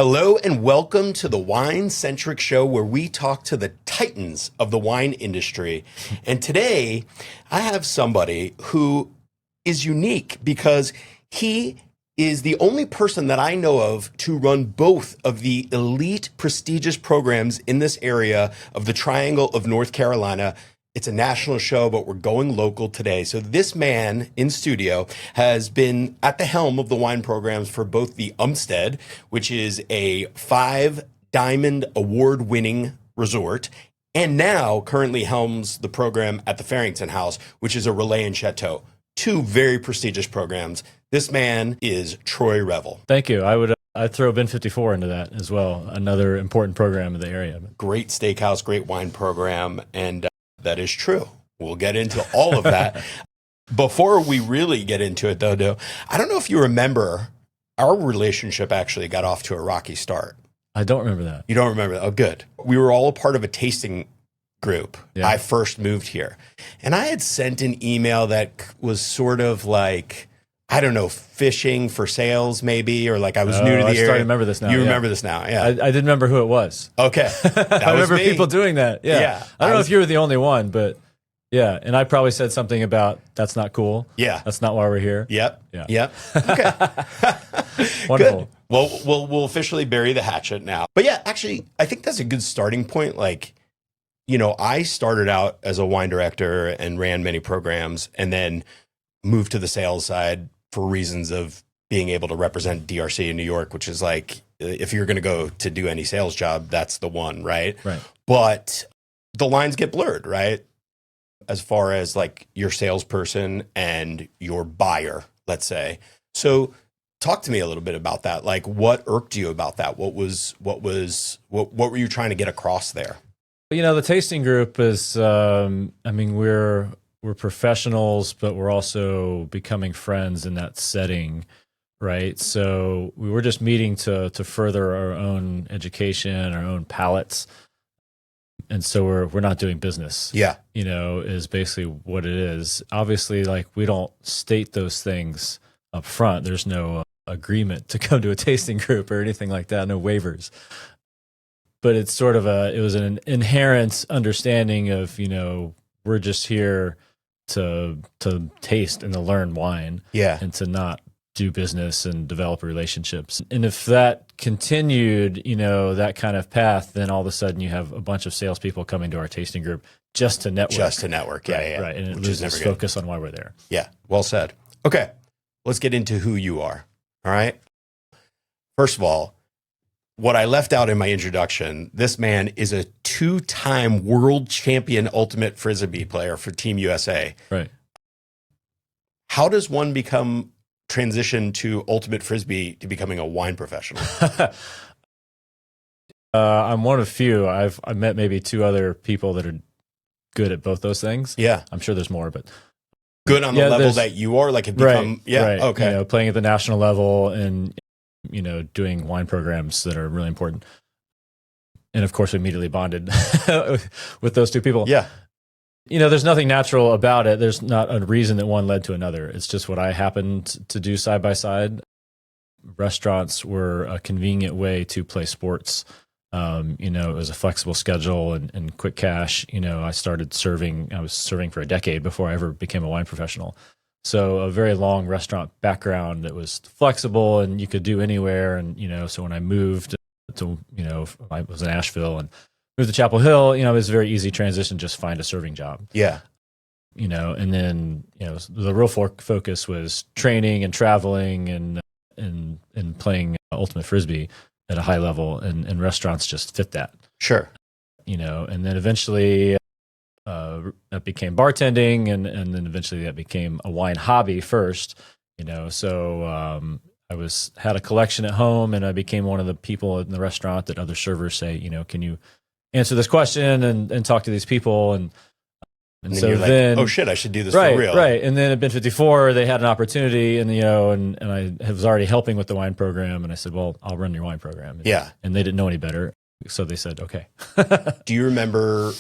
Hello and welcome to the Wine Centric Show, where we talk to the titans of the wine industry. And today I have somebody who is unique because he is the only person that I know of to run both of the elite prestigious programs in this area of the Triangle of North Carolina. It's a national show, but we're going local today. So this man in studio has been at the helm of the wine programs for both the Umstead, which is a 5-diamond award-winning resort, and now currently helms the program at the Fearrington House, which is a Relais Châteaux. 2 very prestigious programs. This man is Troy Revell. Thank you. I'd throw Ben 54 into that as well. Another important program in the area. Great steakhouse, great wine program, and that is true. We'll get into all of that. Before we really get into it, though, I don't know if you remember, our relationship actually got off to a rocky start. I don't remember that. You don't remember that? Oh, good. We were all a part of a tasting group. Yeah. I first moved here. And I had sent an email that was sort of like, I don't know, fishing for sales maybe, or like I was new to the area. I remember this now. You remember this now, yeah. I didn't remember who it was. Okay. I remember people doing that. Yeah. I don't know if you were the only one, but yeah. And I probably said something about, that's not cool. Yeah. That's not why we're here. Yep. Yeah. Yep. Okay. Wonderful. Good. Well, we'll officially bury the hatchet now. But yeah, actually, I think that's a good starting point. Like, you know, I started out as a wine director and ran many programs and then moved to the sales side for reasons of being able to represent DRC in New York, which is like, if you're going to go to do any sales job, that's the one, right? Right. But the lines get blurred, right? As far as like your salesperson and your buyer, let's say. So talk to me a little bit about that. Like, what irked you about that? What were you trying to get across there? You know, the tasting group is, I mean, we're professionals, but we're also becoming friends in that setting, right? So we were just meeting to further our own education, our own palates. And so we're not doing business. Yeah. You know, is basically what it is. Obviously, like, we don't state those things up front. There's no agreement to come to a tasting group or anything like that, no waivers. But it's sort of it was an inherent understanding of, you know, we're just here to taste and to learn wine, yeah, and to not do business and develop relationships. And if that continued, you know, that kind of path, then all of a sudden you have a bunch of salespeople coming to our tasting group just to network. Just to network, yeah, right, yeah. Right, and it loses focus on why we're there. Yeah, well said. Okay, let's get into who you are, all right? First of all, what I left out in my introduction, this man is a 2-time world champion ultimate Frisbee player for Team USA. Right. How does one transition to ultimate Frisbee to becoming a wine professional? I'm one of few. I've met maybe 2 other people that are good at both those things. Yeah. I'm sure there's more, but good on the level that you are, like, have become, right, yeah, right. Okay. You know, playing at the national level and, you know, doing wine programs that are really important. And of course, we immediately bonded with those 2 people. Yeah. You know, there's nothing natural about it. There's not a reason that one led to another. It's just what I happened to do side by side. Restaurants were a convenient way to play sports. You know, it was a flexible schedule and quick cash. You know, I was serving for a decade before I ever became a wine professional. So a very long restaurant background that was flexible and you could do anywhere. And, you know, so when I moved to, you know, I was in Asheville and moved to Chapel Hill, you know, it was a very easy transition, just find a serving job. Yeah. You know, and then, you know, the real focus was training and traveling and playing ultimate Frisbee at a high level, and restaurants just fit that. Sure. You know, and then eventually that became bartending, and then eventually that became a wine hobby first, you know. So I had a collection at home, and I became one of the people in the restaurant that other servers say, you know, can you answer this question and talk to these people? And so you're then, like, oh shit, I should do this right, for real. Right. And then at Ben 54, they had an opportunity, and, you know, and I was already helping with the wine program, and I said, well, I'll run your wine program. Yeah. And they didn't know any better. So they said, okay. Do you remember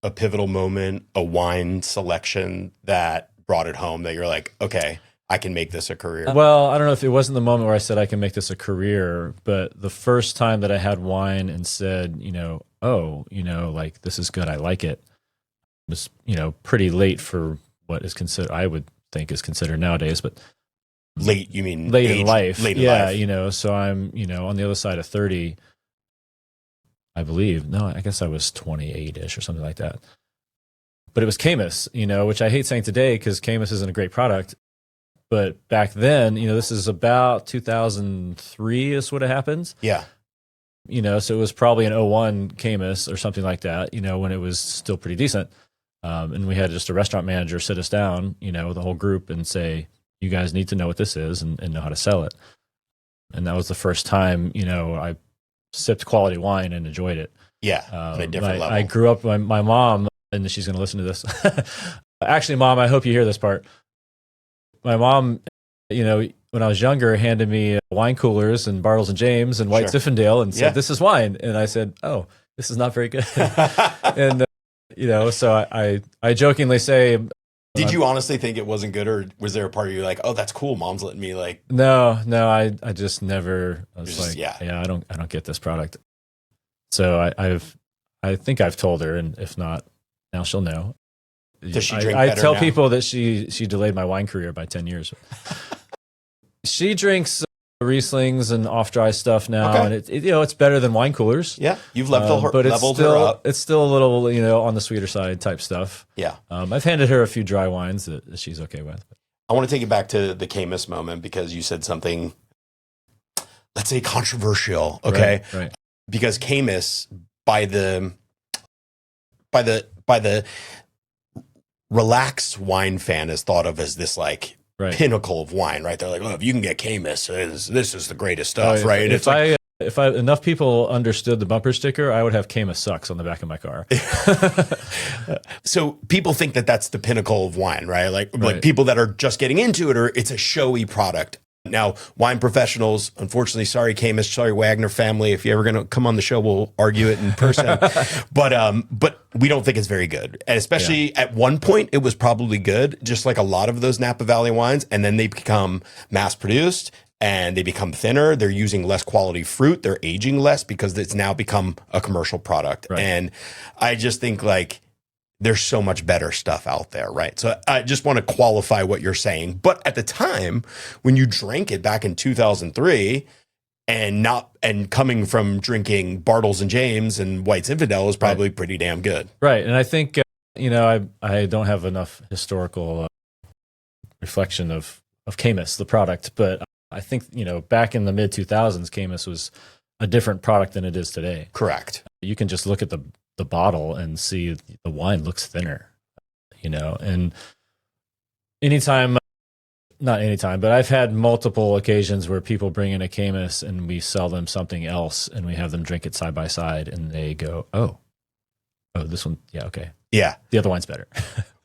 a pivotal moment, a wine selection that brought it home, that you're like, okay, I can make this a career? Well, I don't know if it wasn't the moment where I said I can make this a career, but the first time that I had wine and said, like this is good, I like it, was, pretty late for what is considered, I would think is considered nowadays, but late, you mean late in life. Late in life. So I'm, on the other side of 30, I believe. No, I guess I was 28-ish or something like that. But it was Kamus, which I hate saying today because Kamus isn't a great product. But back then, this is about 2003 is what it happens. Yeah. So it was probably an '01 Kamus or something like that, when it was still pretty decent. And we had just a restaurant manager sit us down, with the whole group and say, you guys need to know what this is and know how to sell it. And that was the first time, I sipped quality wine and enjoyed it. Yeah, on a different level. I grew up, my mom, and she's going to listen to this. Actually, Mom, I hope you hear this part. My mom, when I was younger, handed me wine coolers and Bartles and James and White Zinfandel and said, this is wine. And I said, oh, this is not very good. And, so I jokingly say, did you honestly think it wasn't good, or was there a part of you like, oh, that's cool, Mom's letting me like? No, I just never. I was like, I don't get this product. So I think I've told her, and if not, now she'll know. Does she drink I better tell now? people that she delayed my wine career by 10 years. She drinks Rieslings and off-dry stuff now, and it's better than wine coolers. Yeah, you've leveled her up. It's still a little, on the sweeter side type stuff. Yeah. I've handed her a few dry wines that she's okay with. I want to take you back to the Kamus moment because you said something, let's say, controversial. Okay. Right. Because Kamus, by the relaxed wine fan, is thought of as this like pinnacle of wine, right? They're like, oh, if you can get Kamus, this is the greatest stuff, right? If enough people understood the bumper sticker, I would have Kamus sucks on the back of my car. So people think that that's the pinnacle of wine, right? Like people that are just getting into it, or it's a showy product. Now, wine professionals, unfortunately, sorry, Kamus, sorry, Wagner family. If you're ever going to come on the show, we'll argue it in person. But we don't think it's very good. And especially at one point, it was probably good, just like a lot of those Napa Valley wines. And then they become mass produced and they become thinner. They're using less quality fruit. They're aging less because it's now become a commercial product. Right. And I just think like, there's so much better stuff out there, right? So I just want to qualify what you're saying. But at the time, when you drank it back in 2003, and coming from drinking Bartles and James and White Zinfandel was probably pretty damn good. Right. And I think, I don't have enough historical reflection of Kamus, the product, but I think, back in the mid 2000s, Kamus was a different product than it is today. Correct. You can just look at the bottle and see the wine looks thinner, and not anytime, but I've had multiple occasions where people bring in a Kamus and we sell them something else and we have them drink it side by side and they go, oh, this one. Yeah. Okay. Yeah. The other wine's better.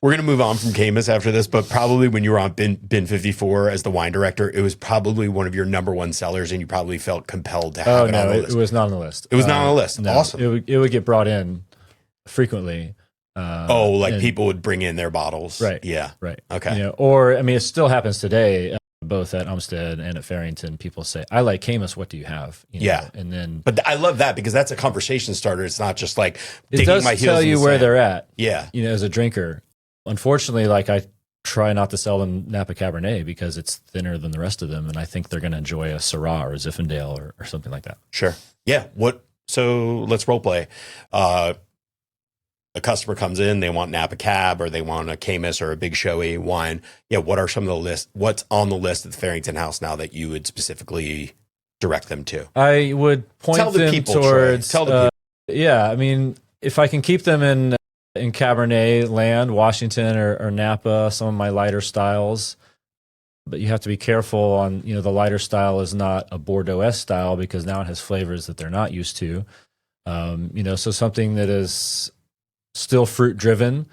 We're going to move on from Kamus after this, but probably when you were on Bin 54 as the wine director, it was probably one of your number one sellers and you probably felt compelled to have it on the list. It was not on the list. It was not on the list. No, awesome. It would get brought in frequently. People would bring in their bottles. Right. Yeah. Right. Okay. It still happens today, both at Umstead and at Fearrington. People say, I like Kamus. What do you have? And then. But I love that because that's a conversation starter. It's not just like it does tell you where they're at. Yeah. As a drinker. Unfortunately, I try not to sell them Napa Cabernet because it's thinner than the rest of them, and I think they're going to enjoy a Syrah or a Zinfandel or something like that. Sure. Yeah. So let's role play. A customer comes in, they want Napa Cab or they want a Kamus or a big showy wine. Yeah. What are some of the lists? What's on the list at the Fearrington House now that you would specifically direct them to? I would point them towards. Tell the people. Yeah. I mean, if I can keep them in Cabernet land, Washington or Napa, some of my lighter styles. But you have to be careful on, the lighter style is not a Bordeaux-esque style because now it has flavors that they're not used to. So something that is still fruit driven.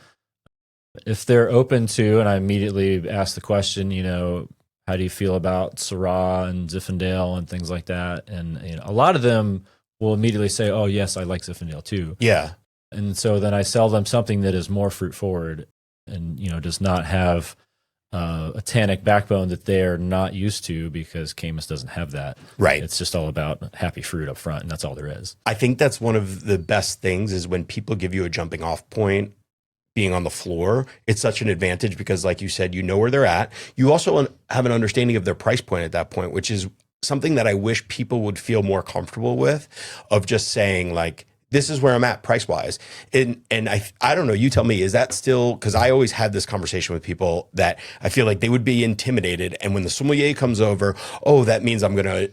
If they're open to, and I immediately ask the question, how do you feel about Syrah and Zinfandel and things like that? And a lot of them will immediately say, oh, yes, I like Zinfandel too. Yeah. And so then I sell them something that is more fruit forward and, does not have a tannic backbone that they're not used to because Kamus doesn't have that. Right. It's just all about happy fruit up front, and that's all there is. I think that's one of the best things is when people give you a jumping off point, being on the floor. It's such an advantage because, like you said, you know where they're at. You also have an understanding of their price point at that point, which is something that I wish people would feel more comfortable with, of just saying like, this is where I'm at price wise. And I don't know, you tell me, is that still, because I always had this conversation with people that I feel like they would be intimidated. And when the sommelier comes over, oh, that means I'm going to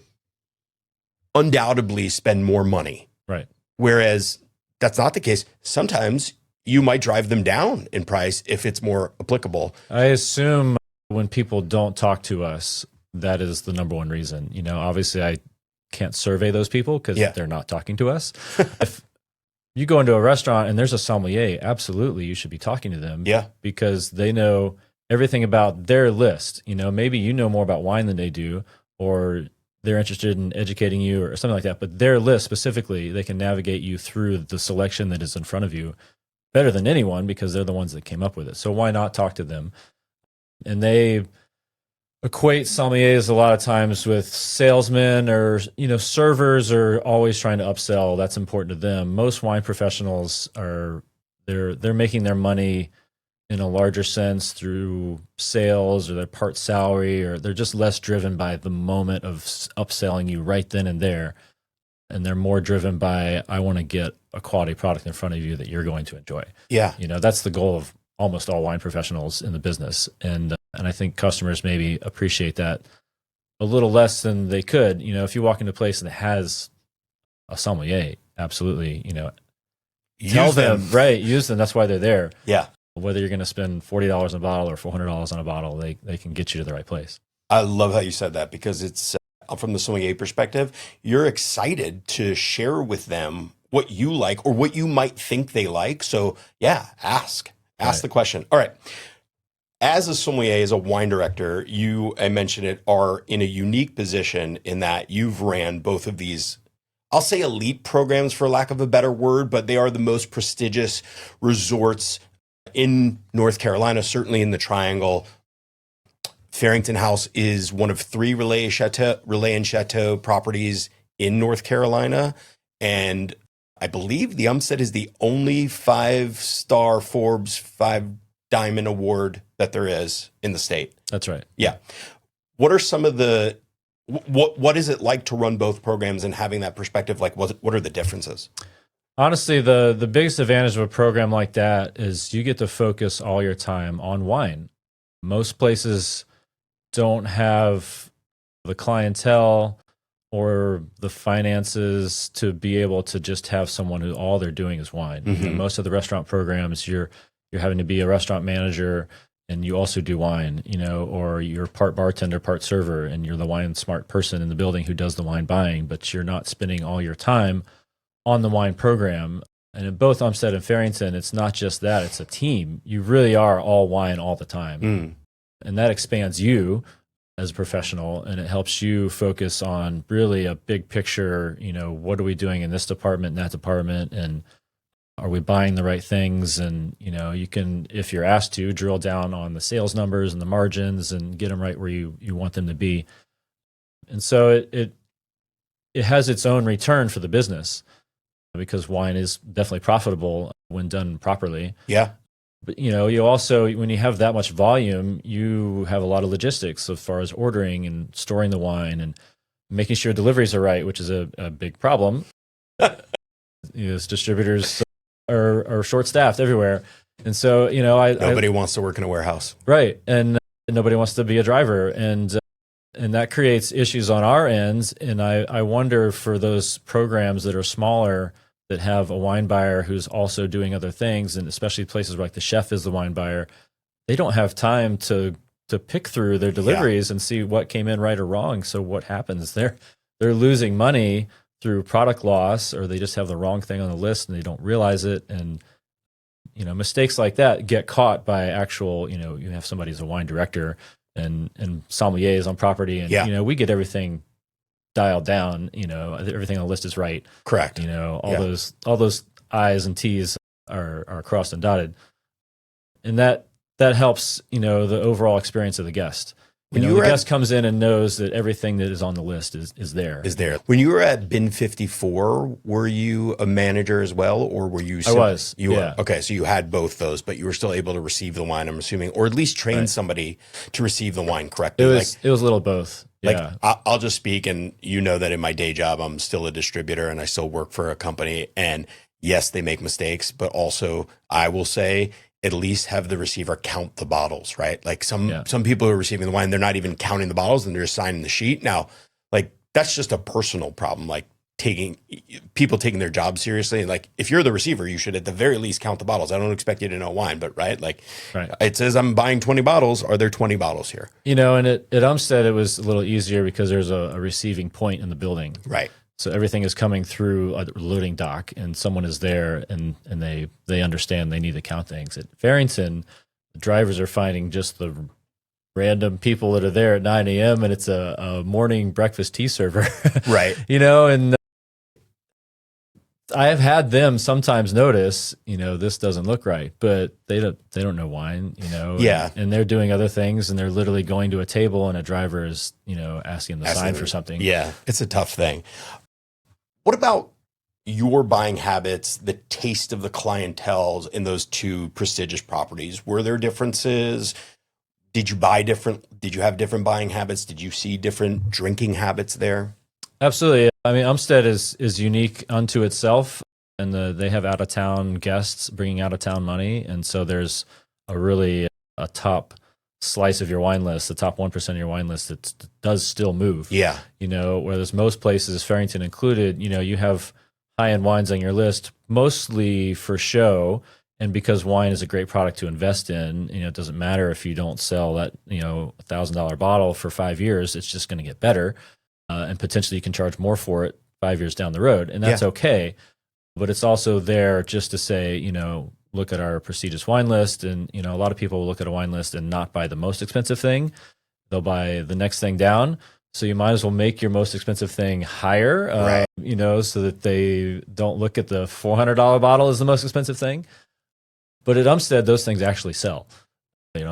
undoubtedly spend more money. Right. Whereas that's not the case. Sometimes you might drive them down in price if it's more applicable. I assume when people don't talk to us, that is the number one reason. You know, obviously I can't survey those people because they're not talking to us. If you go into a restaurant and there's a sommelier, absolutely you should be talking to them. Yeah. Because they know everything about their list. You know, maybe you know more about wine than they do, or they're interested in educating you or something like that. But their list specifically, they can navigate you through the selection that is in front of you better than anyone because they're the ones that came up with it. So why not talk to them? And they equate sommeliers a lot of times with salesmen, or, you know, servers are always trying to upsell. That's important to them. Most wine professionals are, they're making their money in a larger sense through sales or their part salary, or they're just less driven by the moment of upselling you right then and there. And they're more driven by, I want to get a quality product in front of you that you're going to enjoy. Yeah. You know, that's the goal of almost all wine professionals in the business. And I think customers maybe appreciate that a little less than they could. You know, if you walk into a place that has a sommelier, absolutely, you know, tell them, right, use them. That's why they're there. Yeah. Whether you're going to spend $40 on a bottle or $400 on a bottle, they can get you to the right place. I love how you said that, because it's from the sommelier perspective, you're excited to share with them what you like or what you might think they like. So yeah, ask the question. All right. As a sommelier, as a wine director, I mentioned it, are in a unique position in that you've ran both of these, I'll say elite programs for lack of a better word, but they are the most prestigious resorts in North Carolina, certainly in the Triangle. Fearrington House is one of 3 Relais and Châteaux properties in North Carolina. And I believe the Umstead is the only 5-star Forbes 5 Diamond Award that there is in the state. That's right. Yeah. What are some of the, what is it like to run both programs and having that perspective? Like, what are the differences? Honestly, the biggest advantage of a program like that is you get to focus all your time on wine. Most places don't have the clientele or the finances to be able to just have someone who all they're doing is wine. Mm-hmm. You know, most of the restaurant programs, you're having to be a restaurant manager and you also do wine, you know, or you're part bartender, part server, and you're the wine smart person in the building who does the wine buying, but you're not spending all your time on the wine program. And in both Umstead and Fearrington, it's not just that, it's a team. You really are all wine all the time. Mm. And that expands you as a professional, and it helps you focus on really a big picture, you know, what are we doing in this department and that department, and are we buying the right things? And, you know, you can, if you're asked to, drill down on the sales numbers and the margins and get them right where you want them to be. And so it has its own return for the business, because wine is definitely profitable when done properly. Yeah. But, you know, you also, when you have that much volume, you have a lot of logistics as far as ordering and storing the wine and making sure deliveries are right, which is a big problem. You know, as distributors are short-staffed everywhere. And so, you know, nobody wants to work in a warehouse. Right. And nobody wants to be a driver. And that creates issues on our ends. And I wonder, for those programs that are smaller, that have a wine buyer who's also doing other things, and especially places where like the chef is the wine buyer, they don't have time to pick through their deliveries and see what came in right or wrong. So what happens? They're losing money through product loss, or they just have the wrong thing on the list and they don't realize it. And, you know, mistakes like that get caught by actual, you know, you have somebody who's a wine director and sommeliers on property, and, you know, we get everything dialed down, you know, everything on the list is right. Correct. You know, all those I's and T's are crossed and dotted. And that that helps, the overall experience of the guest. When The guest comes in and knows that everything that is on the list is there. Is there. When you were at Bin 54, were you a manager as well, or were you? I was. You were. Okay, so you had both those, but you were still able to receive the wine, I'm assuming, or at least train somebody to receive the wine correctly. It was a little both. Yeah. I'll just speak, and you know that in my day job, I'm still a distributor and I still work for a company. And yes, they make mistakes, but also I will say, at least have the receiver count the bottles, right? Like some people who are receiving the wine, they're not even counting the bottles and they're just signing the sheet. Now, like that's just a personal problem. Like people taking their job seriously. Like if you're the receiver, you should at the very least count the bottles. I don't expect you to know wine, but right. It says I'm buying 20 bottles. Are there 20 bottles here? And at Umstead, it was a little easier because there's a receiving point in the building. Right. So everything is coming through a loading dock, and someone is there, and they understand they need to count things. At Fearrington, the drivers are finding just the random people that are there at 9 a.m. and it's a morning breakfast tea server, right? And I have had them sometimes notice, this doesn't look right, but they don't know wine, Yeah. and they're doing other things, and they're literally going to a table, and a driver is, asking them to sign for something. Yeah, it's a tough thing. What about your buying habits, the taste of the clientele in those two prestigious properties? Were there differences? Did you have different buying habits? Did you see different drinking habits there? Absolutely. I mean, Umstead is unique unto itself, and they have out-of-town guests bringing out-of-town money, and so there's a top slice of your wine list, the top 1% of your wine list that does still move. Yeah. Whereas most places, Fearrington included, you have high-end wines on your list, mostly for show, and because wine is a great product to invest in, it doesn't matter if you don't sell that, $1,000 bottle for 5 years, it's just going to get better. And potentially you can charge more for it 5 years down the road, and that's okay. But it's also there just to say, look at our prestigious wine list, and a lot of people will look at a wine list and not buy the most expensive thing. They'll buy the next thing down. So you might as well make your most expensive thing higher, right. So that they don't look at the $400 bottle as the most expensive thing. But at Umstead, those things actually sell.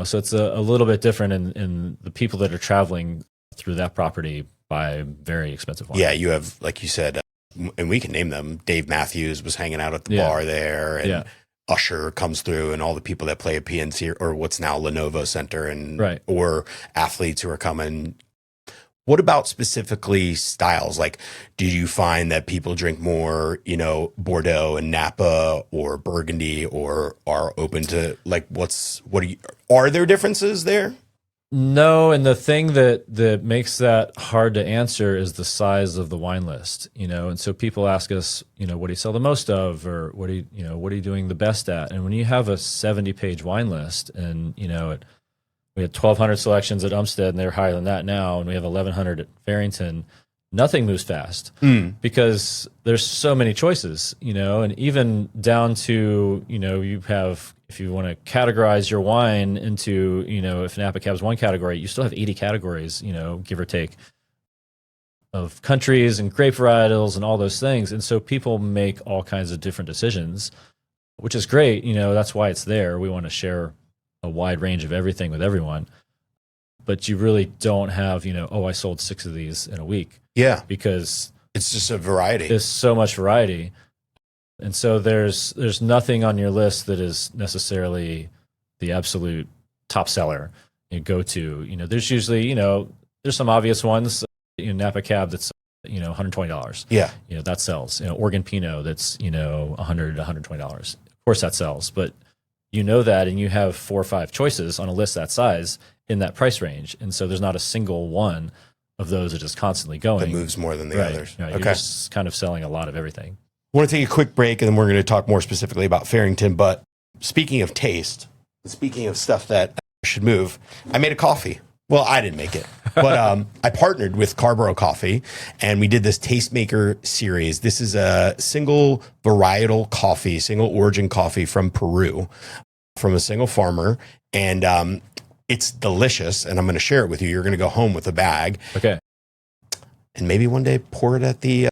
So it's a little bit different in the people that are traveling through that property buy very expensive wine. Yeah, you have, like you said, and we can name them. Dave Matthews was hanging out at the bar there, and Usher comes through, and all the people that play at PNC or what's now Lenovo Center, and or athletes who are coming. What about specifically styles? Like, do you find that people drink more, Bordeaux and Napa or Burgundy, or are open to are there differences there? No, and the thing that makes that hard to answer is the size of the wine list, and so people ask us, what do you sell the most of, or what are you doing the best at? And when you have a 70-page wine list, and we had 1,200 selections at Umstead, and they're higher than that now, and we have 1,100 at Fearrington, nothing moves fast because there's so many choices, and even down to, you have, if you want to categorize your wine into, if Napa Cab's one category, you still have 80 categories, give or take, of countries and grape varietals and all those things. And so people make all kinds of different decisions, which is great. That's why it's there. We want to share a wide range of everything with everyone. But you really don't have, I sold 6 of these in a week. Yeah. Because it's just a variety. There's so much variety. And so there's nothing on your list that is necessarily the absolute top seller you go to. There's usually, there's some obvious ones, Napa Cab that's, $120. Yeah. That sells. Oregon Pinot that's, $100, $120. Of course that sells, but that, and you have 4 or 5 choices on a list that size in that price range. And so there's not a single one of those that is constantly going. That moves more than the others. Right. You're just kind of selling a lot of everything. I want to take a quick break, and then we're going to talk more specifically about Fearrington. But speaking of taste, speaking of stuff that should move, I made a coffee. Well, I didn't make it, but I partnered with Carborough Coffee, and we did this Tastemaker series. This is a single varietal coffee, single origin coffee from Peru, from a single farmer, and it's delicious. And I'm going to share it with you. You're going to go home with a bag, okay, and maybe one day pour it at the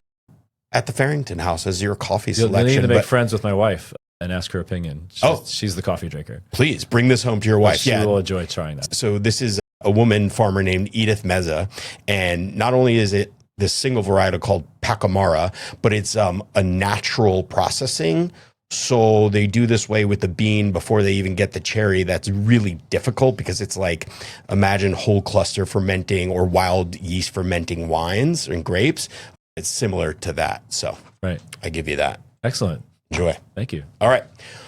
Fearrington House as your coffee selection. You need to make friends with my wife and ask her opinion. She's the coffee drinker. Please bring this home to your wife. She will enjoy trying that. So this is a woman farmer named Edith Meza. And not only is it this single varietal called Pacamara, but it's a natural processing. So they do this way with the bean before they even get the cherry. That's really difficult because it's like, imagine whole cluster fermenting or wild yeast fermenting wines and grapes. It's similar to that. So right. I give you that. Excellent. Enjoy. Thank you. All right.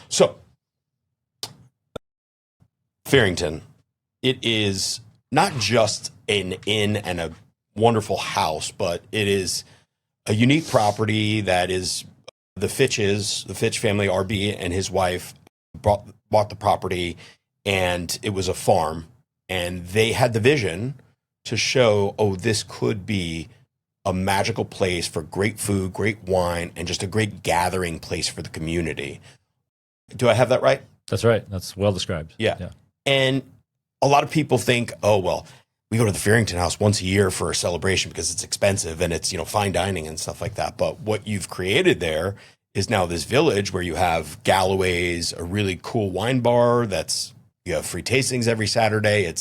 So Fearrington, it is not just an inn and a wonderful house, but it is a unique property that is the Fitch family, RB and his wife bought the property, and it was a farm, and they had the vision to show, this could be a magical place for great food, great wine, and just a great gathering place for the community. Do I have that right? That's right. That's well described. Yeah. And a lot of people think, we go to the Fearrington House once a year for a celebration because it's expensive and it's, fine dining and stuff like that. But what you've created there is now this village where you have Galloway's, a really cool wine bar you have free tastings every Saturday.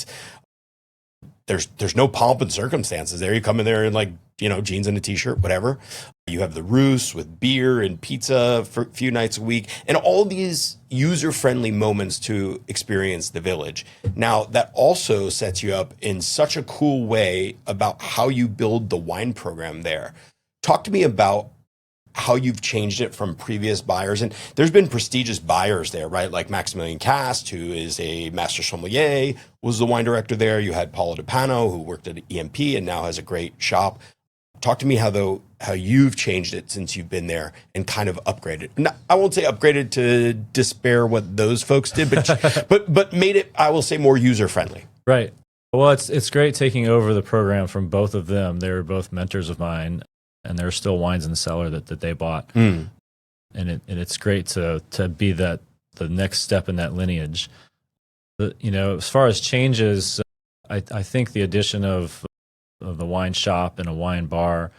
There's no pomp and circumstances there. You come in there in jeans and a t-shirt, whatever. You have the Roost with beer and pizza for a few nights a week, and all these user-friendly moments to experience the village. Now, that also sets you up in such a cool way about how you build the wine program there. Talk to me about how you've changed it from previous buyers. And there's been prestigious buyers there, right? Like Maximilian Cast, who is a master sommelier, was the wine director there. You had Paolo DiPano, who worked at EMP and now has a great shop. Talk to me how you've changed it since you've been there and kind of upgraded. No, I won't say upgraded to despair what those folks did, but made it, I will say, more user-friendly. Right. Well, it's great taking over the program from both of them. They were both mentors of mine, and there are still wines in the cellar that they bought. And it's great to be the next step in that lineage. As far as changes, I think the addition of the wine shop and a wine bar,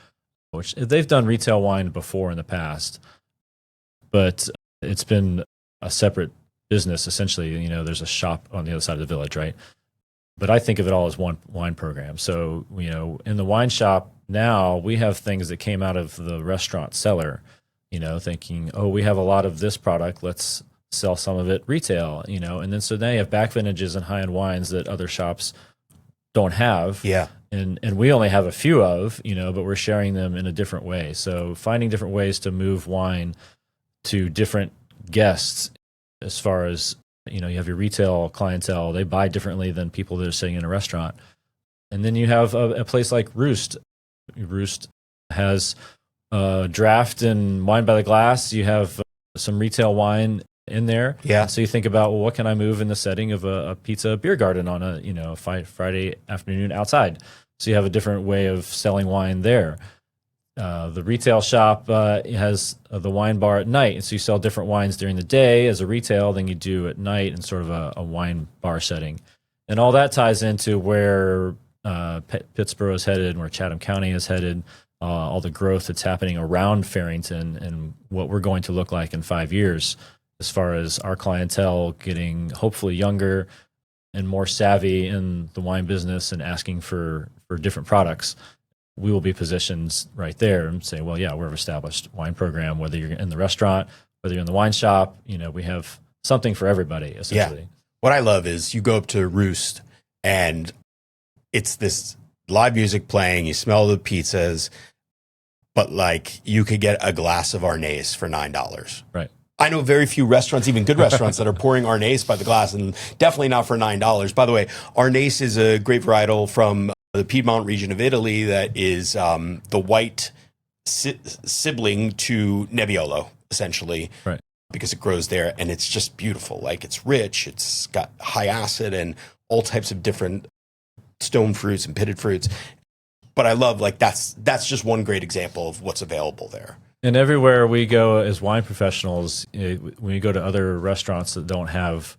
which they've done retail wine before in the past, but it's been a separate business essentially. There's a shop on the other side of the village, right? But I think of it all as one wine program. So, in the wine shop now, we have things that came out of the restaurant cellar, thinking, we have a lot of this product, let's sell some of it retail, and then so now you have back vintages and high-end wines that other shops don't have. Yeah. And we only have a few of, but we're sharing them in a different way. So finding different ways to move wine to different guests, as far as, you have your retail clientele, they buy differently than people that are sitting in a restaurant. And then you have a place like Roost. Roost has draft and wine by the glass. You have some retail wine in there. Yeah. So you think about, what can I move in the setting of a pizza beer garden on a Friday afternoon outside? So you have a different way of selling wine there. The retail shop has the wine bar at night, and so you sell different wines during the day as a retail than you do at night in sort of a wine bar setting. And all that ties into where Pittsburgh is headed and where Chatham County is headed, all the growth that's happening around Fearrington and what we're going to look like in 5 years, as far as our clientele getting hopefully younger and more savvy in the wine business and asking for different products. We will be positioned right there and say, well, yeah, we're an established wine program, whether you're in the restaurant, whether you're in the wine shop, we have something for everybody, essentially. Yeah. What I love is you go up to Roost and it's this live music playing, you smell the pizzas, but you could get a glass of Arnais for $9. Right. I know very few restaurants, even good restaurants, that are pouring Arnais by the glass, and definitely not for $9. By the way, Arnais is a grape varietal from the Piedmont region of Italy that is the white sibling to Nebbiolo, essentially, right? Because it grows there, and it's just beautiful. It's rich, it's got high acid and all types of different stone fruits and pitted fruits. But I love, that's just one great example of what's available there. And everywhere we go as wine professionals, when we go to other restaurants that don't have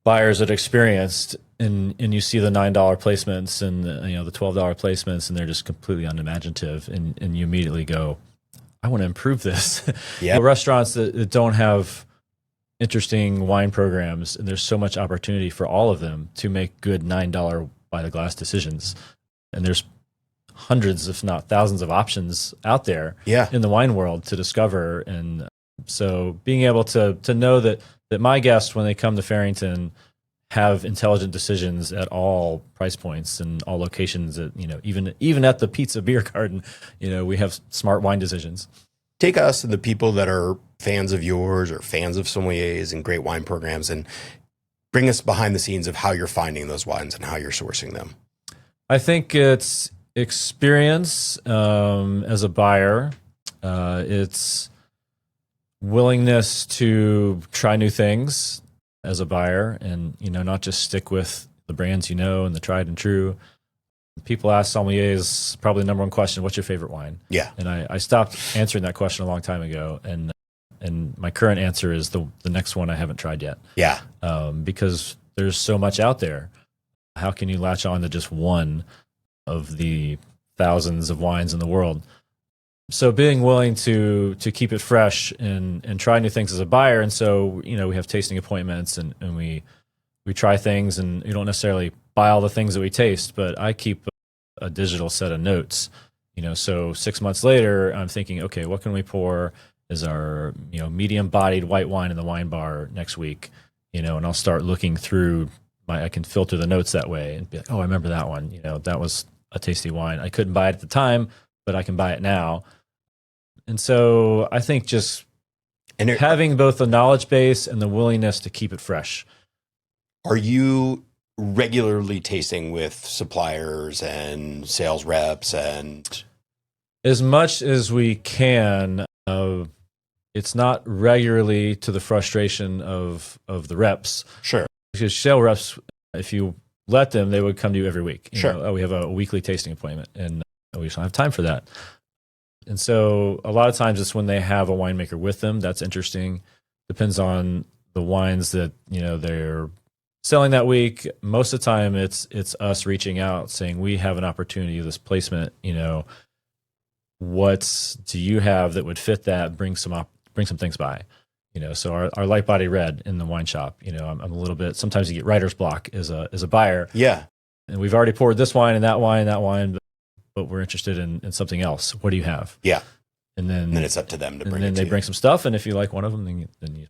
buyers that are experienced, and you see the $9 placements and the $12 placements, and they're just completely unimaginative, and you immediately go, I want to improve this. Yeah. Restaurants that don't have interesting wine programs, and there's so much opportunity for all of them to make good $9 by the glass decisions. And there's hundreds, if not thousands, of options out there in the wine world to discover. And so being able to know that my guests, when they come to Fearrington, have intelligent decisions at all price points and all locations, that, even at the pizza beer garden, we have smart wine decisions. Take us and the people that are fans of yours or fans of sommeliers and great wine programs, and bring us behind the scenes of how you're finding those wines and how you're sourcing them. I think it's experience as a buyer. It's willingness to try new things as a buyer, and not just stick with the brands and the tried and true. People ask sommeliers probably the number one question: what's your favorite wine? Yeah. And I stopped answering that question a long time ago, and my current answer is the next one I haven't tried yet. Yeah. Because there's so much out there. How can you latch on to just one of the thousands of wines in the world? So being willing to keep it fresh and try new things as a buyer. And so, we have tasting appointments and we try things, and we don't necessarily buy all the things that we taste, but I keep a digital set of notes, so 6 months later, I'm thinking, okay, what can we pour as our, medium bodied white wine in the wine bar next week, and I'll start looking through I can filter the notes that way and be like, oh, I remember that one. That was a tasty wine. I couldn't buy it at the time, but I can buy it now. And so I think just having both the knowledge base and the willingness to keep it fresh. Are you regularly tasting with suppliers and sales reps? And as much as we can, it's not regularly, to the frustration of the reps. Sure. Because sales reps, if you let them, they would come to you every week. Sure. We have a weekly tasting appointment, and we just don't have time for that. And so a lot of times it's when they have a winemaker with them. That's interesting. Depends on the wines that, they're selling that week. Most of the time it's us reaching out saying, we have an opportunity, this placement, what do you have that would fit that? Bring some things by, so our light body red in the wine shop, I'm a little bit, sometimes you get writer's block as a buyer. Yeah. And we've already poured this wine and that wine, but we're interested in something else. What do you have? Yeah. And then it's up to them to bring it. And then they bring some stuff, and if you like one of them, then you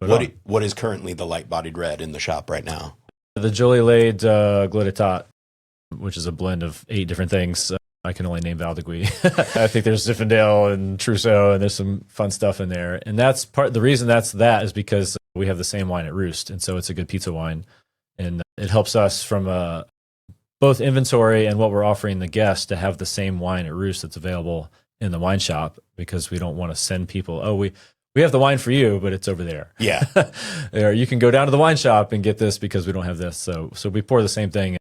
put it on. What is currently the light-bodied red in the shop right now? The Joli Laid Glittetat, which is a blend of 8 different things. I can only name Valdegui. I think there's Zinfandel and Trousseau, and there's some fun stuff in there. And that's the reason that is because we have the same wine at Roost, and so it's a good pizza wine, and it helps us from both inventory and what we're offering the guests to have the same wine at Roost that's available in the wine shop, because we don't want to send people, oh, we have the wine for you, but it's over there. Yeah. Or you can go down to the wine shop and get this because we don't have this. So we pour the same thing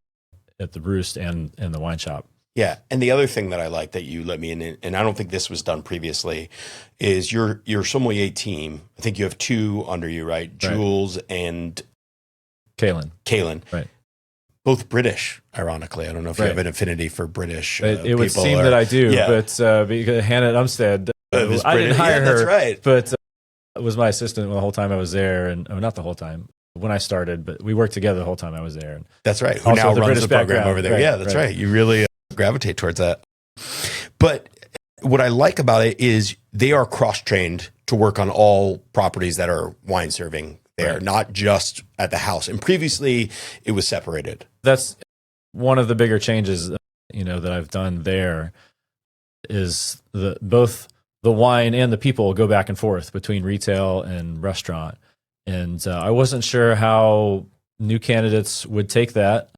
at the Roost and the wine shop. Yeah. And the other thing that I like that you let me in, and I don't think this was done previously, is your sommelier team. I think you have 2 under you, right? Jules and Kaylin. Right. Both British, ironically. I don't know if you have an affinity for British it would seem that I do, but because Hannah at Umstead, I didn't hire her, that's right. but was my assistant the whole time I was there, and not the whole time when I started, but we worked together the whole time I was there. And that's right. Who now runs the program over there? Yeah, that's right. You really gravitate towards that. But what I like about it is they are cross-trained to work on all properties that are wine serving there, not just at the house. And previously, it was separated. That's one of the bigger changes, that I've done there, is both the wine and the people go back and forth between retail and restaurant. And I wasn't sure how new candidates would take that.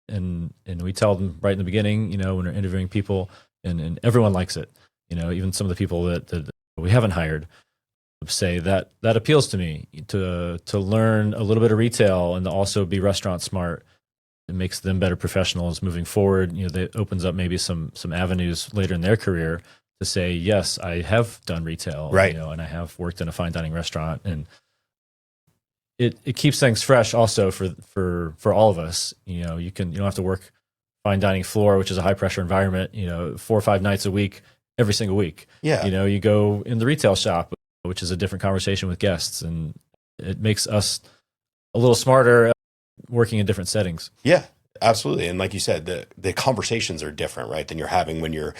And we tell them right in the beginning, when we're interviewing people, and everyone likes it. Even some of the people that we haven't hired say that appeals to me, to learn a little bit of retail and to also be restaurant smart. It makes them better professionals moving forward. That opens up maybe some avenues later in their career to say, yes, I have done retail, right? And I have worked in a fine dining restaurant, and it keeps things fresh also for all of us. You don't have to work fine dining floor, which is a high pressure environment, 4 or 5 nights a week every single week. Yeah. You go in the retail shop, which is a different conversation with guests, and it makes us a little smarter working in different settings. Yeah, absolutely. And like you said, the conversations are different, right, than you're having when you're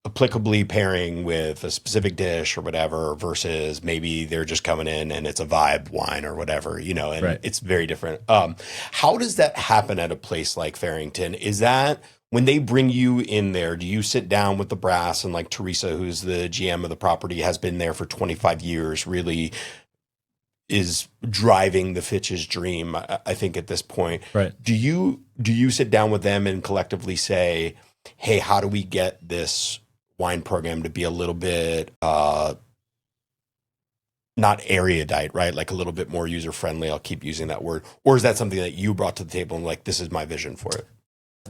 applicably pairing with a specific dish or whatever versus maybe they're just coming in and it's a vibe wine or whatever, and Right. it's very different. How does that happen at a place like Fearrington? Is that when they bring you in there, do you sit down with the brass and like Teresa, who's the GM of the property, has been there for 25 years, really is driving the Fitch's dream, I think at this point. Right. Do you sit down with them and collectively say, hey, how do we get this wine program to be a little bit not erudite, right? Like a little bit more user friendly. I'll keep using that word. Or is that something that you brought to the table and like, this is my vision for it?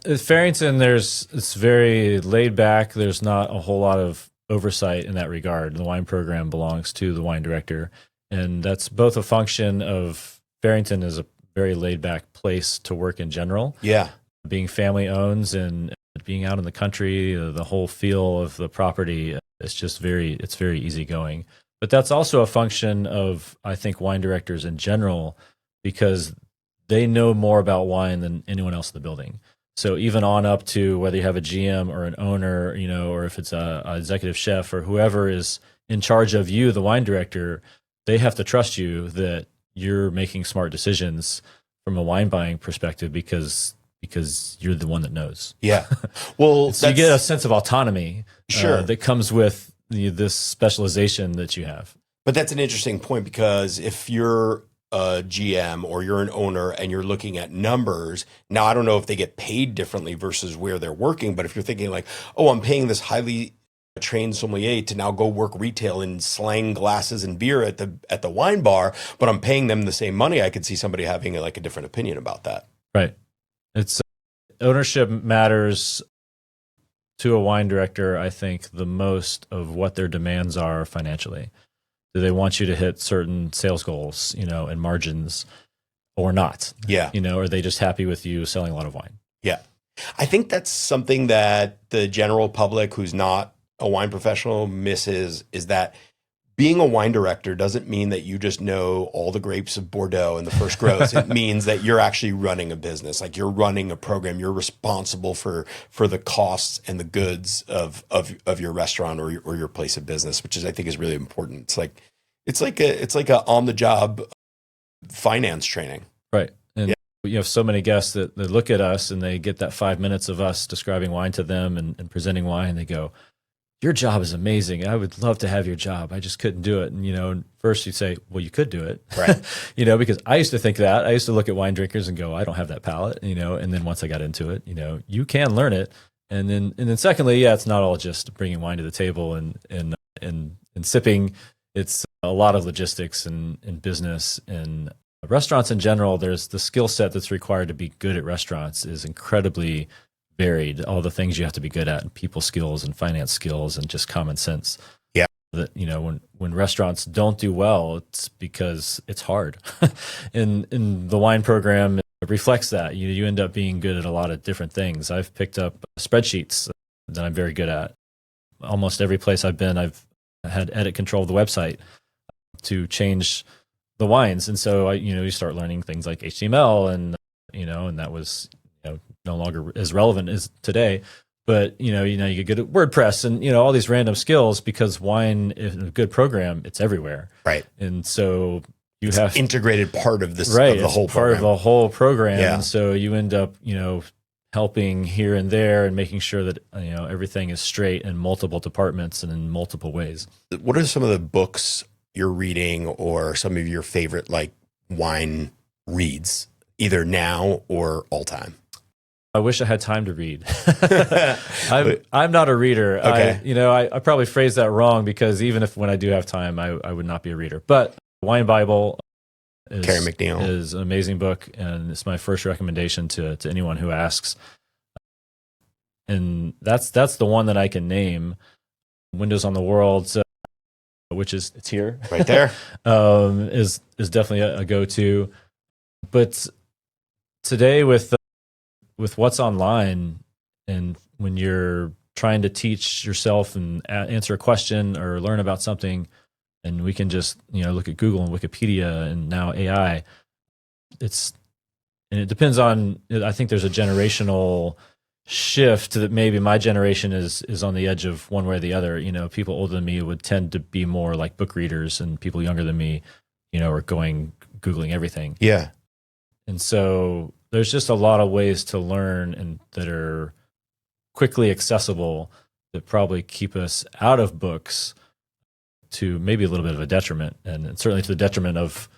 At Fearrington, it's very laid back. There's not a whole lot of oversight in that regard. The wine program belongs to the wine director. And that's both a function of Fearrington is a very laid back place to work in general. Yeah. Being family owned and being out in the country, the whole feel of the property, it's very easygoing. But that's also a function of, I think, wine directors in general, because they know more about wine than anyone else in the building. So even on up to whether you have a GM or an owner, or if it's a executive chef or whoever is in charge of you, the wine director, they have to trust you that you're making smart decisions from a wine buying perspective because you're the one that knows. Yeah. Well, so you get a sense of autonomy sure. That comes with this specialization that you have. But that's an interesting point, because if you're a GM or you're an owner and you're looking at numbers, now I don't know if they get paid differently versus where they're working, but if you're thinking like, oh, I'm paying this highly trained sommelier to now go work retail and slang glasses and beer at the wine bar, but I'm paying them the same money, I could see somebody having like a different opinion about that. Right. It's ownership matters to a wine director, I think, the most of what their demands are financially. Do they want you to hit certain sales goals, and margins or not? Yeah. Are they just happy with you selling a lot of wine? Yeah. I think that's something that the general public who's not a wine professional misses, is that being a wine director doesn't mean that you just know all the grapes of Bordeaux in the first gross. It means that you're actually running a business, like you're running a program. You're responsible for the costs and the goods of your restaurant or your place of business, which I think is really important. It's like a on the job finance training. Right. And you have so many guests that look at us and they get that 5 minutes of us describing wine to them and presenting wine, and they go, your job is amazing. I would love to have your job. I just couldn't do it. And, first you'd say, well, you could do it. Right. Because I used to think that. I used to look at wine drinkers and go, I don't have that palate, and then once I got into it, you can learn it. And then secondly, it's not all just bringing wine to the table and sipping. It's a lot of logistics and business and restaurants in general. There's the skill set that's required to be good at restaurants is incredibly varied. All the things you have to be good at, and people skills and finance skills and just common sense. Yeah. That, when restaurants don't do well, it's because it's hard. In the wine program, it reflects that. You end up being good at a lot of different things. I've picked up spreadsheets that I'm very good at. Almost every place I've been, I've had edit control of the website to change the wines. And so you start learning things like HTML and that was no longer as relevant as today, but you get good at WordPress and all these random skills, because wine is a good program. It's everywhere, right? And so it's have integrated part of this, right? Of the whole part program. of the whole program, yeah. And so you end up helping here and there and making sure that everything is straight in multiple departments and in multiple ways. What are some of the books you're reading, or some of your favorite like wine reads, either now or all time? I wish I had time to read. I'm not a reader. Okay. I probably phrased that wrong, because even when I do have time, I would not be a reader. But Wine Bible is an amazing book, and it's my first recommendation to anyone who asks. And that's the one that I can name. Windows on the World, which it's here, right there, is definitely a go-to. But today with what's online, and when you're trying to teach yourself and answer a question or learn about something, and we can just look at Google and Wikipedia and now AI. And it depends on. I think there's a generational shift that maybe my generation is on the edge of one way or the other. People older than me would tend to be more like book readers, and people younger than me, are Googling everything. Yeah. And so there's just a lot of ways to learn and that are quickly accessible that probably keep us out of books, to maybe a little bit of a detriment, and certainly to the detriment of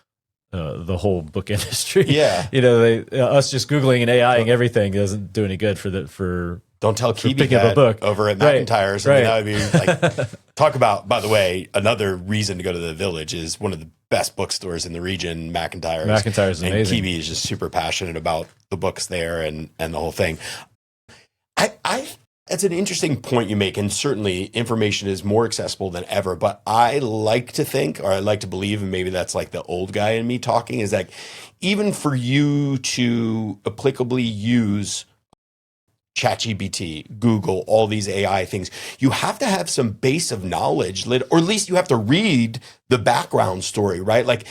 the whole book industry. Yeah. Us just Googling and AIing everything doesn't do any good for Don't tell Kibi picking up a book over at Right. McIntyre's. Right. That would be like, talk about, by the way, another reason to go to the Village is one of the best bookstores in the region, McIntyre's. McIntyre's is amazing. And Kibi is just super passionate about the books there and the whole thing. That's an interesting point you make, and certainly information is more accessible than ever. But I like to think, or I like to believe, and maybe that's like the old guy in me talking, is that even for you to applicably use ChatGPT, Google, all these AI things, you have to have some base of knowledge, or at least you have to read the background story, right? Like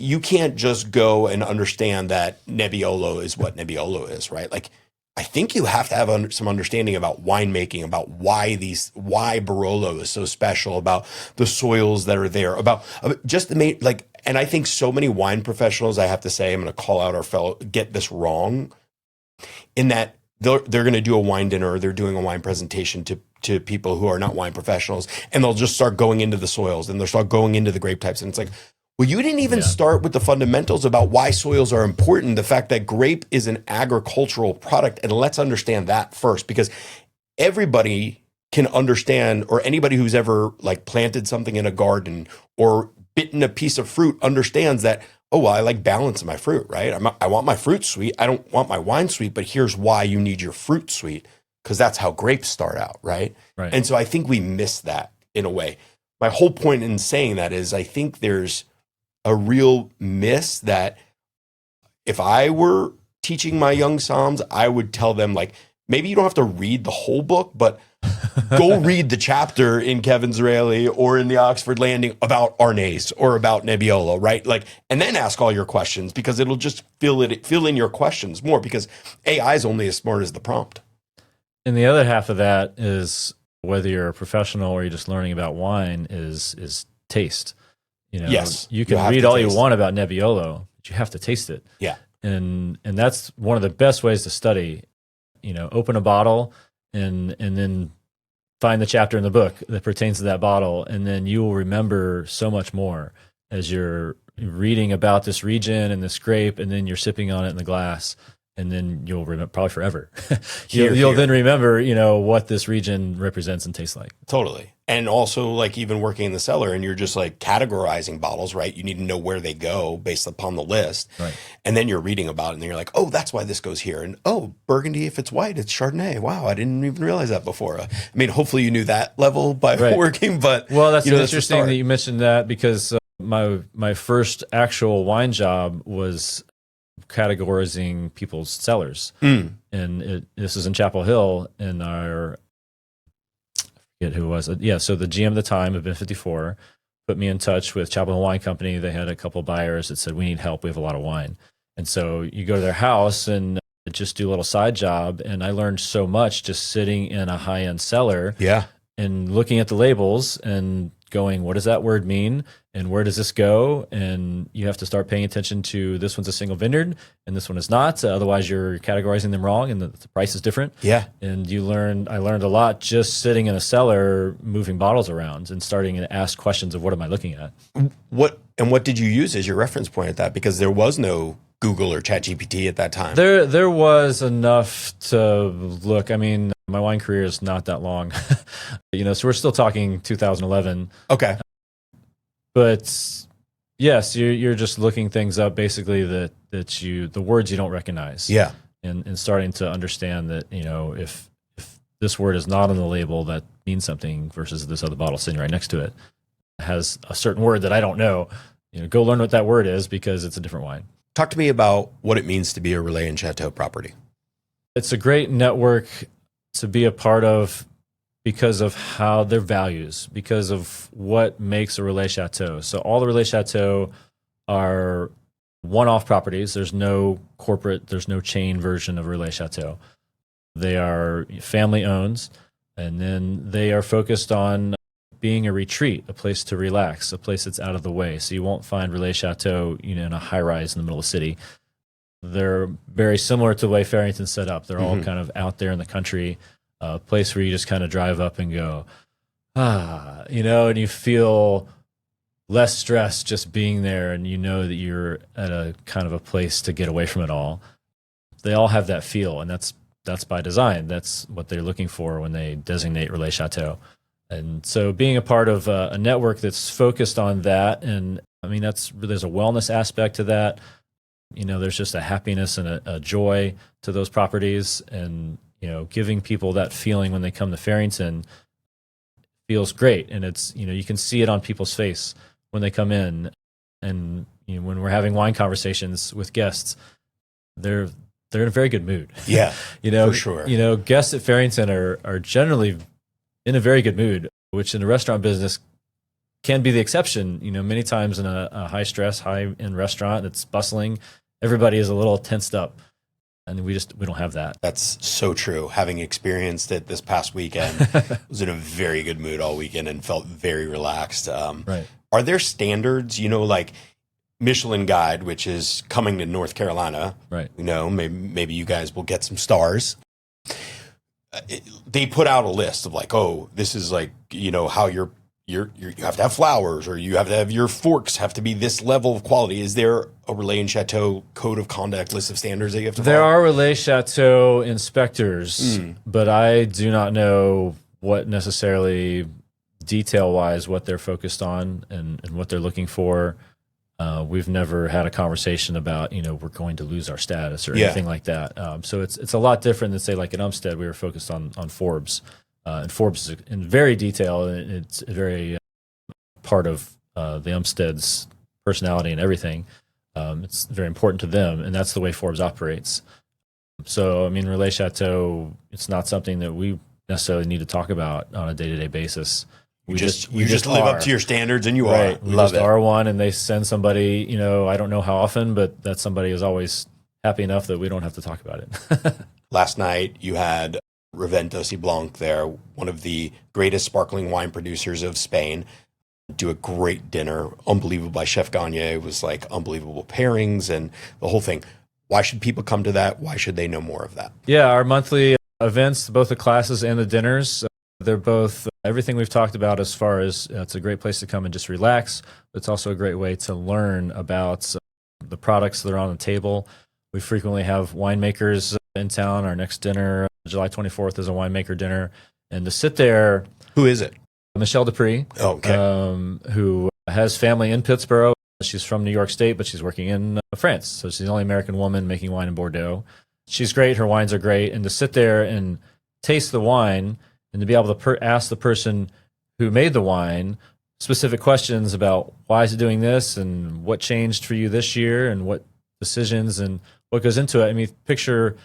you can't just go and understand that Nebbiolo is what Nebbiolo is, right? Like, I think you have to have some understanding about winemaking, about why Barolo is so special, about the soils that are there, about just the main, and I think so many wine professionals, I have to say, I'm going to call out our fellow, get this wrong, in that they're going to do a wine dinner, or they're doing a wine presentation to people who are not wine professionals, and they'll just start going into the soils, and they'll start going into the grape types, and it's like, well, you didn't even start with the fundamentals about why soils are important, the fact that grape is an agricultural product, and let's understand that first, because everybody can understand, or anybody who's ever planted something in a garden or bitten a piece of fruit understands that, oh, well, I like balance in my fruit, right? I want my fruit sweet. I don't want my wine sweet, but here's why you need your fruit sweet, because that's how grapes start out, right? And so I think we miss that in a way. My whole point in saying that is I think there's a real miss that if I were teaching my young Psalms, I would tell them, maybe you don't have to read the whole book, but go read the chapter in Kevin's Rayleigh or in the Oxford Landing about Arnase or about Nebbiolo, right? And then ask all your questions, because it'll just fill in your questions more, because AI is only as smart as the prompt. And the other half of that is, whether you're a professional or you're just learning about wine, is taste. Yes, you can read all you want about Nebbiolo, but you have to taste it. Yeah. And that's one of the best ways to study. Open a bottle and then find the chapter in the book that pertains to that bottle, and then you will remember so much more as you're reading about this region and this grape, and then you're sipping on it in the glass, and then you'll remember probably forever. You'll then remember, what this region represents and tastes like. Totally. And also, even working in the cellar, and you're just categorizing bottles, right? You need to know where they go based upon the list. Right. And then you're reading about it, and then you're like, oh, that's why this goes here. And oh, Burgundy, if it's white, it's Chardonnay. Wow, I didn't even realize that before. I mean, hopefully you knew that level by working, but that's interesting that you mentioned that, because my first actual wine job was categorizing people's cellars. And this is in Chapel Hill, and I forget who it was. So the GM at the time of Ben 54 put me in touch with Chapel Hill Wine Company. They had a couple buyers that said, we need help, we have a lot of wine. And so you go to their house and just do a little side job, and I learned so much just sitting in a high-end cellar and looking at the labels and going, what does that word mean? And where does this go? And you have to start paying attention to, this one's a single vineyard and this one is not. Otherwise, you're categorizing them wrong, and the price is different. Yeah. And I learned a lot just sitting in a cellar, moving bottles around and starting to ask questions of, what am I looking at? What did you use as your reference point at that? Because there was no Google or ChatGPT at that time. There was enough to look. I mean, my wine career is not that long, so we're still talking 2011. Okay. But yes, you're just looking things up, basically the words you don't recognize. Yeah. And starting to understand that, if this word is not on the label, that means something, versus this other bottle sitting right next to it has a certain word that I don't know. Go learn what that word is, because it's a different wine. Talk to me about what it means to be a Relais and Châteaux property. It's a great network to be a part of, because of how their values, because of what makes a Relais Chateau. So all the Relais Chateaux are one-off properties. There's no corporate, there's no chain version of Relais Chateau. They are family owned, and then they are focused on being a retreat, a place to relax, a place that's out of the way. So you won't find Relais Chateau, in a high rise in the middle of the city. They're very similar to the way Fearrington's set up. They're all kind of out there in the country, a place where you just kind of drive up and go, and you feel less stress just being there, and you know that you're at a kind of a place to get away from it all. They all have that feel, and that's by design. That's what they're looking for when they designate Relais Chateau. And so being a part of a network that's focused on that, and I mean, there's a wellness aspect to that. There's just a happiness and a joy to those properties, and giving people that feeling when they come to Fearrington feels great. And it's, you can see it on people's face when they come in, and when we're having wine conversations with guests, they're in a very good mood. Yeah, for sure. Guests at Fearrington are generally in a very good mood, which in the restaurant business can be the exception. Many times in a high stress, high end restaurant that's bustling, everybody is a little tensed up, and we don't have that. That's so true. Having experienced it this past weekend, was in a very good mood all weekend and felt very relaxed. Right. Are there standards, like Michelin Guide, which is coming to North Carolina? Right. Maybe you guys will get some stars. They put out a list of like, oh, this is like, how you have to have flowers, or you have to have your forks have to be this level of quality. Is there a Relais and Chateau code of conduct list of standards that you have to follow? There are Relais Chateau inspectors, but I do not know what necessarily detail-wise what they're focused on and what they're looking for. We've never had a conversation about, we're going to lose our status or anything like that. So it's a lot different than, say, like in Umstead, we were focused on Forbes. And Forbes is in very detail, and it's a very part of the Umstead's personality and everything. It's very important to them, and that's the way Forbes operates. So, I mean, Relais Chateau, it's not something that we necessarily need to talk about on a day-to-day basis. You just live up to your standards, and you are. We just are one, and they send somebody, I don't know how often, but that somebody is always happy enough that we don't have to talk about it. Last night, you had Reventos y Blanc there, one of the greatest sparkling wine producers of Spain, do a great dinner, unbelievable by Chef Gagne. It was like unbelievable pairings and the whole thing. Why should people come to that? Why should they know more of that? Yeah, our monthly events, both the classes and the dinners, they're both everything we've talked about as far as it's a great place to come and just relax. It's also a great way to learn about the products that are on the table. We frequently have winemakers in town. Our next dinner, July 24th, is a winemaker dinner. And to sit there... Who is it? Michelle Dupree, who has family in Pittsburgh. She's from New York State, but she's working in France. So she's the only American woman making wine in Bordeaux. She's great. Her wines are great. And to sit there and taste the wine and to be able to ask the person who made the wine specific questions about why is it doing this and what changed for you this year and what decisions and what goes into it. I mean, picture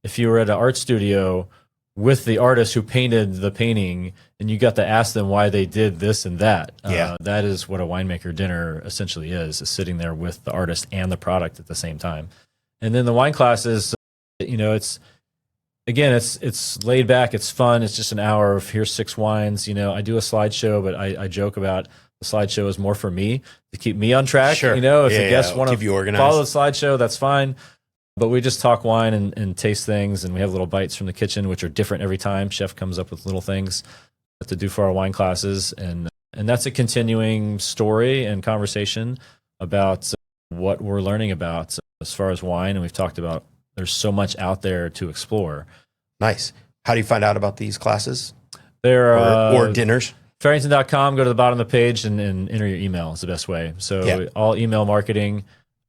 if you were at an art studio with the artist who painted the painting and you got to ask them why they did this and that. That is what a winemaker dinner essentially is sitting there with the artist and the product at the same time. And then the wine classes, it's laid back, it's fun. It's just an hour of here's 6 wines. I do a slideshow, but I joke about the slideshow is more for me to keep me on track. Sure. If the guests want to follow the slideshow, that's fine. But we just talk wine and taste things, and we have little bites from the kitchen, which are different every time. Chef comes up with little things to do for our wine classes, and that's a continuing story and conversation about what we're learning about as far as wine. And we've talked about there's so much out there to explore. Nice. How do you find out about these classes? Or dinners? Fearrington.com, go to the bottom of the page and enter your email is the best way. So all email marketing.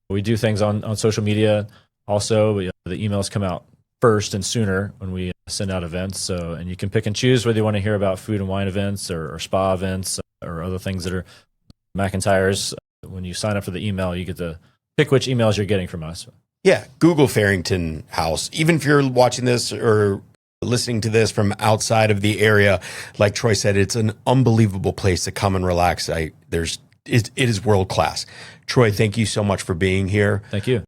We do things on social media. Also, the emails come out first and sooner when we send out events. And you can pick and choose whether you want to hear about food and wine events or spa events or other things that are McIntyre's. When you sign up for the email, you get to pick which emails you're getting from us. Yeah, Google Fearrington House. Even if you're watching this or listening to this from outside of the area, like Troy said, it's an unbelievable place to come and relax. It is world class. Troy, thank you so much for being here. Thank you.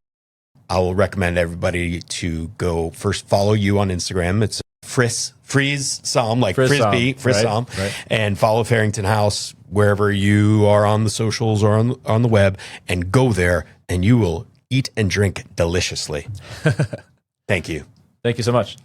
I will recommend everybody to go first follow you on Instagram. It's Freeze Som, like Frisbee, right. and follow Fearrington House wherever you are on the socials or on the web, and go there and you will eat and drink deliciously. Thank you. Thank you so much.